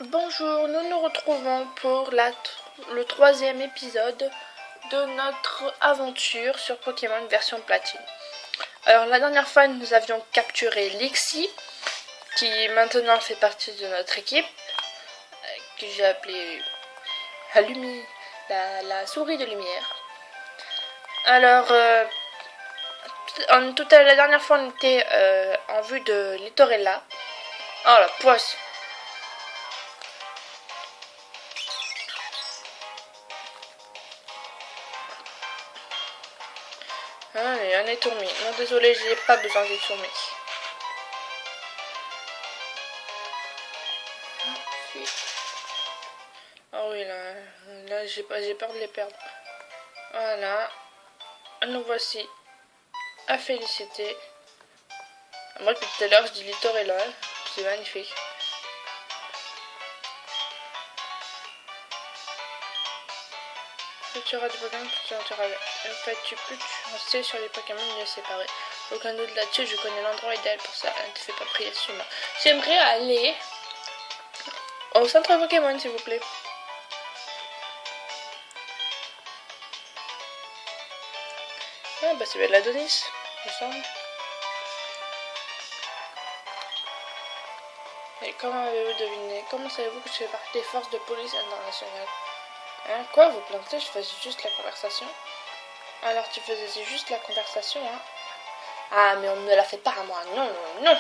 Bonjour, nous nous retrouvons pour le troisième épisode de notre aventure sur Pokémon version platine. Alors la dernière fois nous avions capturé Lixie, qui maintenant fait partie de notre équipe, que j'ai appelée la souris de lumière. Alors la dernière fois on était en vue de Littorella. Oh la poisse! Ah, il y a un étourmi. Non, désolé, j'ai pas besoin d'étourmi. Ah oui, là j'ai peur de les perdre. Voilà. Nous voici à féliciter. Moi, depuis tout à l'heure, je dis Littorella. C'est magnifique. Plus tu auras de Pokémon, plus tu en tueras. En fait, plus tu en sais sur les Pokémon, mieux séparés. Aucun doute là-dessus, je connais l'endroit idéal pour ça. Ne te fais pas prier, suis-moi. J'aimerais aller au centre Pokémon, s'il vous plaît. Ah bah c'est Beladonis, il me semble. Et comment avez-vous deviné? Comment savez-vous que je fais partie des forces de police internationales? Hein, quoi, vous plantez? Je faisais juste la conversation. Alors tu faisais juste la conversation, hein? Ah, mais on ne me la fait pas à moi. Non, non, non.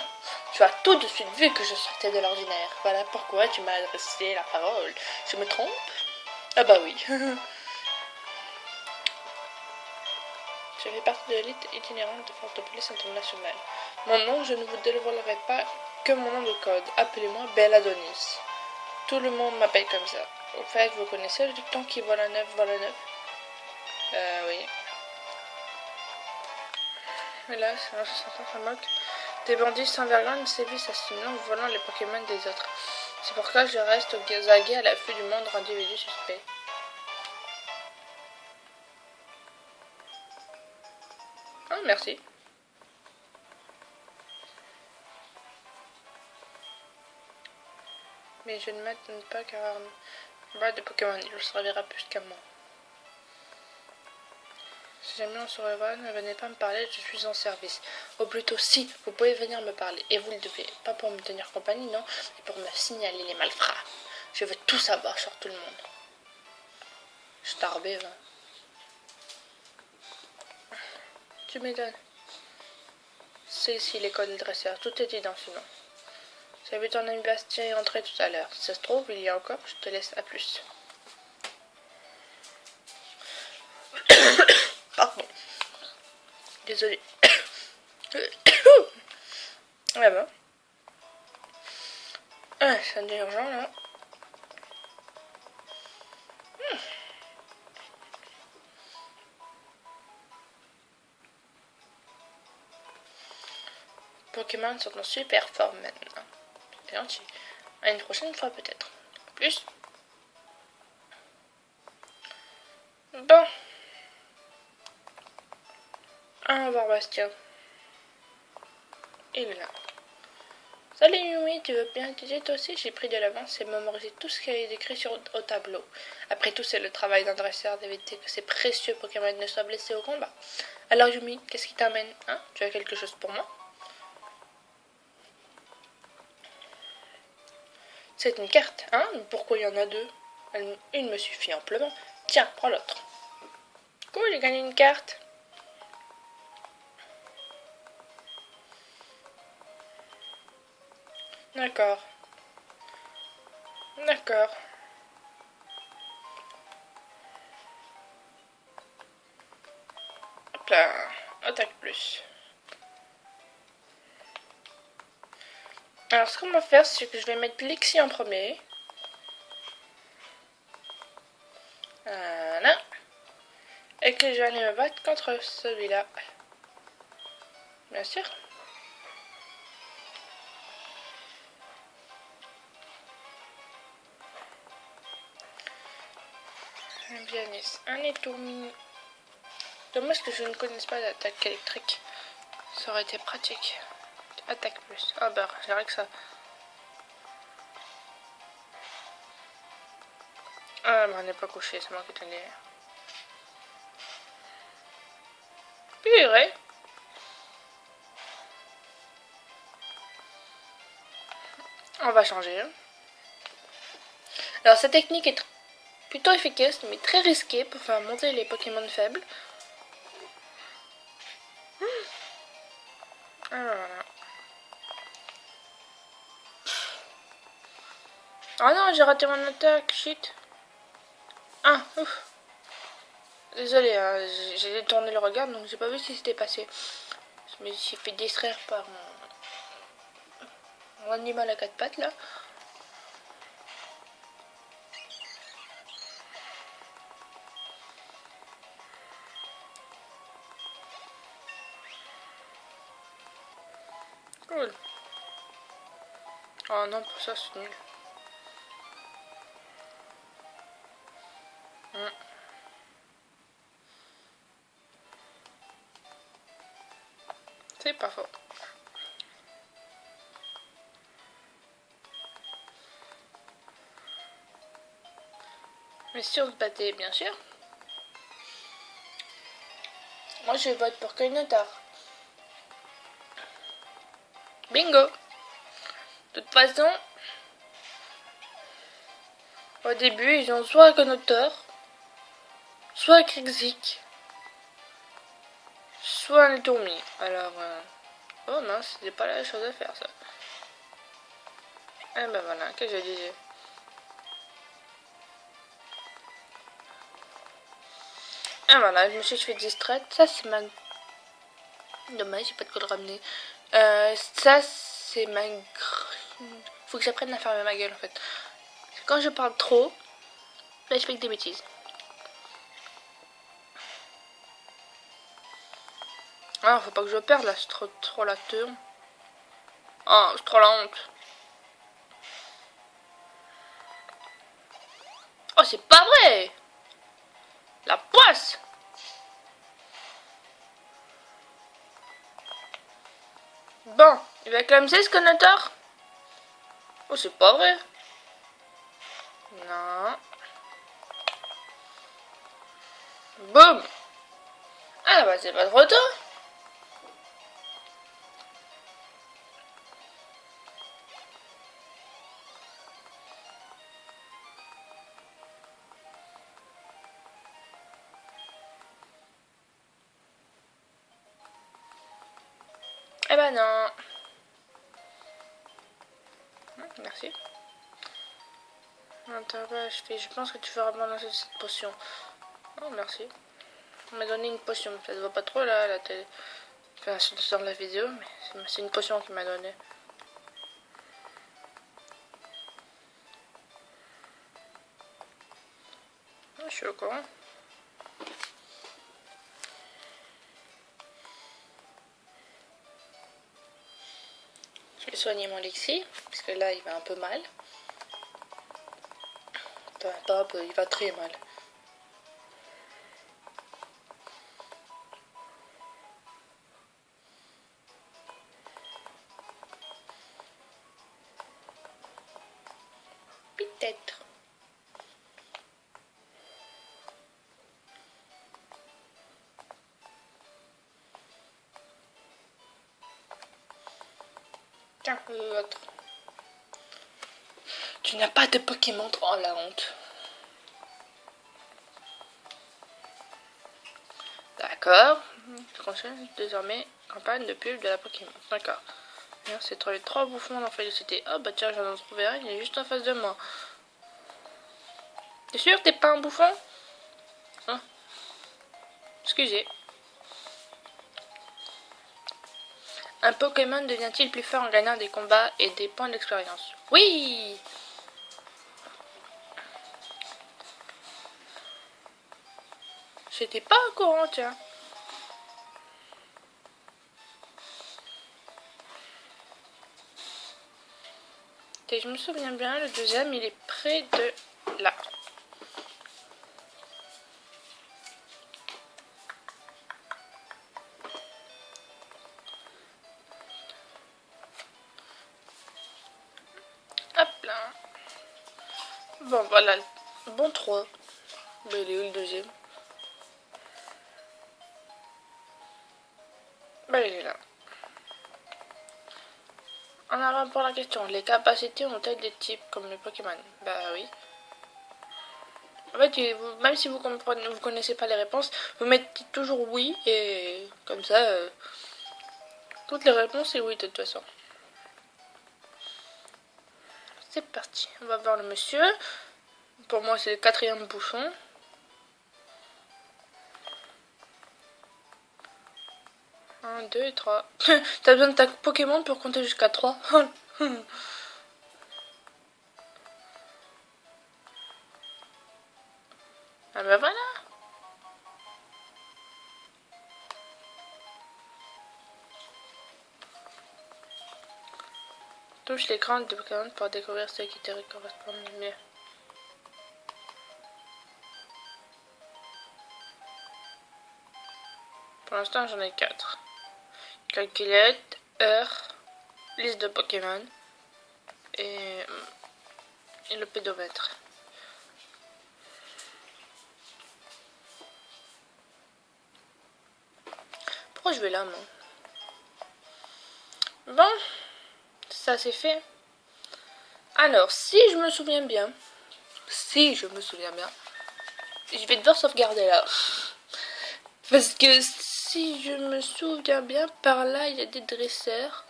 Tu as tout de suite vu que je sortais de l'ordinaire. Voilà pourquoi tu m'as adressé la parole. Je me trompe? Ah bah oui. Je fais partie de l'élite itinérante de force de police internationale. Mon nom, je ne vous dévoilerai pas que mon nom de code. Appelez-moi Beladonis. Tout le monde m'appelle comme ça. Au fait, vous connaissez le dicton qui vole un œuf, vole un œuf? Oui. Hélas, ça moque. Des bandits sans vergogne sévissent assassinant ou volant les Pokémon des autres. C'est pourquoi je reste aux aguets à l'affût du moindre individu suspect. Oh, merci. Mais je ne m'attends pas car moi de Pokémon, il le servira plus qu'à moi. Si jamais on se revoit, ne venez pas me parler, je suis en service. Ou plutôt, si, vous pouvez venir me parler. Et vous le devez. Pas pour me tenir compagnie, non, mais pour me signaler les malfrats. Je veux tout savoir sur tout le monde. Je t'arbais, hein. Tu m'étonnes. C'est ici l'école des dresseurs. Tout est dit dans ce nom. J'ai vu ton ami Bastien y entrer tout à l'heure. Si ça se trouve, il y a encore, je te laisse à plus. Pardon. Désolé. Ah bon. Ah, c'est urgent là. Pokémon sont en super forme maintenant. C'est gentil. À une prochaine fois peut-être. Plus. Bon. Au revoir Bastien. Il est là. Salut Yumi, tu veux bien étudier toi aussi? J'ai pris de l'avance et mémorisé tout ce qui est écrit au tableau. Après tout, c'est le travail d'un dresseur d'éviter que ces précieux Pokémon ne soient blessés au combat. Alors Yumi, qu'est-ce qui t'amène? Hein? Tu as quelque chose pour moi? C'est une carte, hein? Pourquoi il y en a deux? Une me suffit amplement. Tiens, prends l'autre. Cool, j'ai gagné une carte. D'accord. D'accord. Hop là. Attaque plus. Alors, ce qu'on va faire, c'est que je vais mettre Lixie en premier. Voilà. Et que je vais aller me battre contre celui-là. Bien sûr. Un pianiste. Un étourmi. Dommage que je ne connaisse pas d'attaque électrique. Ça aurait été pratique. Attaque plus. Ah bah, c'est vrai que ça. Ah, mais on n'est pas couché, c'est moi qui t'en ai. Purée. On va changer. Alors cette technique est plutôt efficace, mais très risquée pour faire monter les Pokémon faibles. Alors voilà. Ah non, j'ai raté mon attaque, shit. Ah, ouf. Désolé, hein, j'ai détourné le regard, donc j'ai pas vu ce qui s'était passé. Je me suis fait distraire par mon animal à quatre pattes, là. Cool. Oh non, pour ça, c'est nul. C'est pas faux. Mais si on se battait, bien sûr. Moi, je vote pour Koinotar. Bingo. De toute façon, au début, ils ont soit Koinotar, soit Krixik, soit un Tourmi. Alors, oh non, c'était pas la chose à faire, ça. Eh ben voilà, qu'est-ce que je disais. Ah voilà, je me suis fait distraite. Ça, c'est ma... Dommage, j'ai pas de quoi le ramener. Ça, c'est ma... Faut que j'apprenne à fermer ma gueule, en fait. Quand je parle trop, là, je fais que des bêtises. Ah, faut pas que je perde, là. C'est trop la tourne. Oh, c'est trop la honte. Oh, c'est pas vrai! La poisse! Bon, il va clamser ce connoteur. Oh, c'est pas vrai. Non. Boum. Ah bah c'est pas trop tôt. Eh ben non. Merci. Attends, je pense que tu feras bien lancer cette potion. Oh, merci. On m'a donné une potion. Ça se voit pas trop là, la télé. Enfin, sur la vidéo, mais c'est une potion qu'il m'a donnée. Oh, je suis au courant. Je vais soigner mon Lexi, parce que là il va un peu mal. Enfin, pas un peu, il va très mal. Peut-être. Tiens, l'autre. Tu n'as pas de Pokémon. Oh la honte. D'accord. Prochaine, désormais, campagne de pub de la Pokémon. D'accord. C'est trouvé 3 bouffons dans Félicité. Oh bah tiens, j'en ai trouvé un, il est juste en face de moi. T'es sûr que t'es pas un bouffon? Hein? Excusez. Un Pokémon devient-il plus fort en gagnant des combats et des points d'expérience? Oui! J'étais pas au courant, tiens. Et je me souviens bien, le deuxième, il est près de là. Hop là. Bon, voilà. Bon 3. Bah, il est où le deuxième? Bah, il est là. En avant pour la question, les capacités ont-elles des types comme les Pokémon? Bah oui. En fait, même si vous connaissez pas les réponses, vous mettez toujours oui et comme ça, toutes les réponses c'est oui de toute façon. C'est parti, on va voir le monsieur. Pour moi, c'est le 4e bouchon. Un, 2, 3. T'as besoin de ta Pokémon pour compter jusqu'à 3. Ah bah voilà. Touche l'écran de Pokémon pour découvrir ceux qui te correspondent le mieux. Pour l'instant, j'en ai 4. Calculette, heure, liste de Pokémon et le pédomètre. Pourquoi je vais là, moi? Bon, ça c'est fait. Alors, si je me souviens bien, je vais devoir sauvegarder là. Parce que si je me souviens bien, par là, il y a des dresseurs.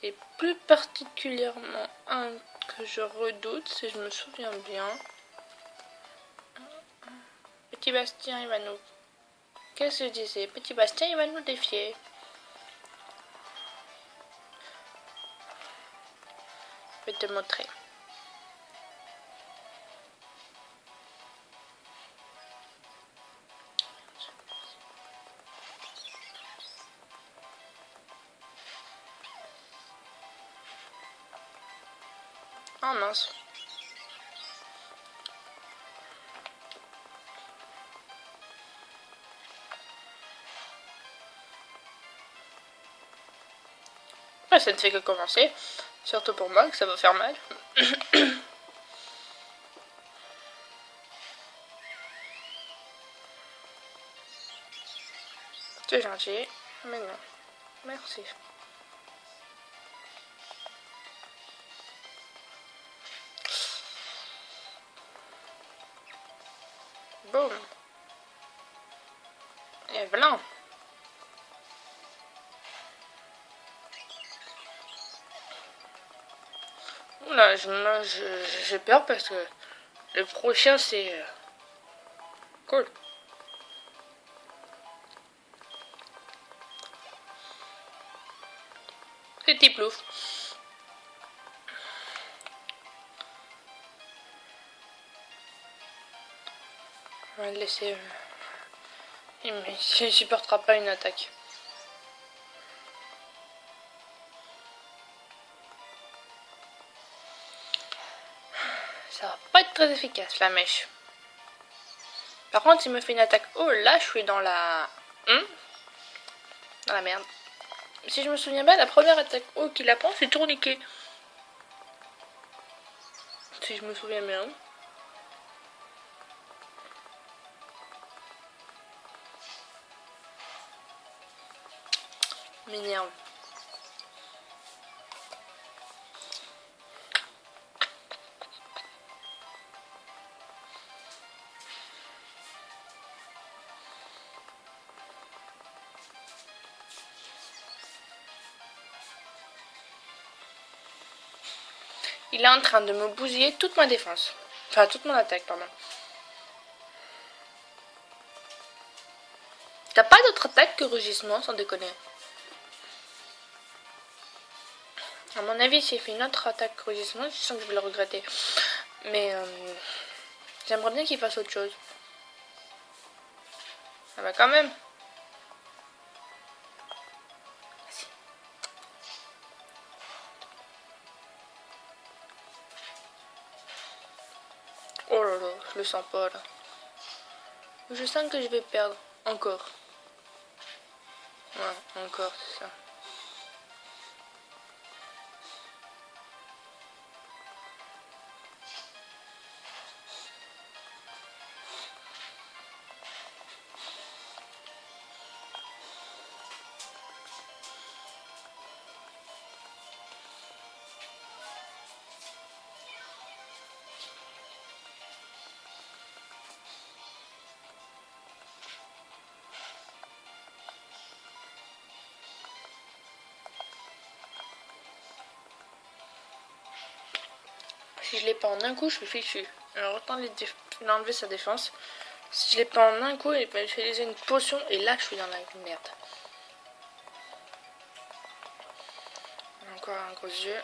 Et plus particulièrement un que je redoute, si je me souviens bien. Petit Bastien, il va nous... Qu'est-ce que je disais? Petit Bastien, il va nous défier. Je vais te montrer. Oh mince. Bah, ça ne fait que commencer. Surtout pour moi, que ça va faire mal. C'est gentil, mais non. Merci. Boum. Et blanc. Oula, j'ai peur parce que le prochain c'est... cool. C'est Tiplouf. On va le laisser... il ne supportera pas une attaque. Ça va pas être très efficace la mèche. Par contre, s'il me fait une attaque... Oh là, je suis dans la... dans la merde. Si je me souviens bien, la première attaque haut qu'il apprend, c'est tourniquet. Si je me souviens bien. M'énerve. Il est en train de me bousiller toute ma défense. Enfin, toute mon attaque, pardon. T'as pas d'autre attaque que rugissement, sans déconner. À mon avis, s'il fait une autre attaque rugissement, je sens que je vais le regretter. Mais j'aimerais bien qu'il fasse autre chose. Ah bah quand même. Oh là là, je le sens pas là. Je sens que je vais perdre. Encore. Ouais, encore, c'est ça. Si je l'ai pas en un coup, je suis fichu. Alors autant l'enlever sa défense. Si je l'ai pas en un coup, il va utiliser une potion et là je suis dans la merde. Encore un gros yeux.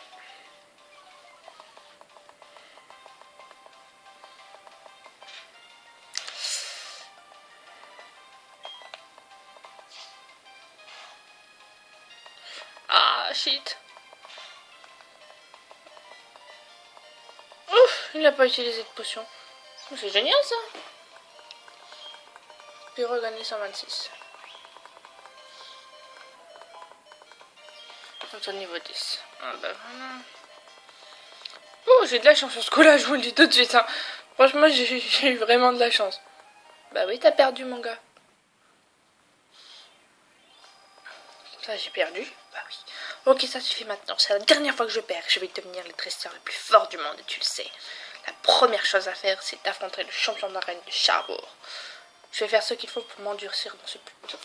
Ah shit. Ouf, il n'a pas utilisé de potion. C'est génial ça. Puis regagner 126. Au niveau 10. Ah bah voilà. Oh, j'ai de la chance sur ce coup-là, je vous le dis tout de suite. Hein. Franchement, j'ai eu vraiment de la chance. Bah oui, t'as perdu, mon gars. Ça, j'ai perdu. Bah oui. Ok, ça suffit maintenant. C'est la dernière fois que je perds. Je vais devenir le dresseur le plus fort du monde, et tu le sais. La première chose à faire, c'est d'affronter le champion d'arène de Cherbourg. Je vais faire ce qu'il faut pour m'endurcir dans ce but.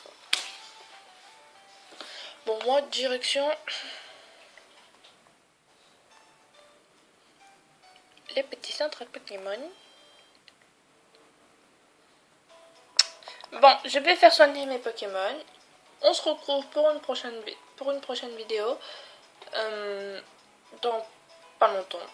Bon, moi, direction... les petits centres Pokémon. Bon, je vais faire soigner mes Pokémon. On se retrouve pour une prochaine vidéo. Dans pas longtemps.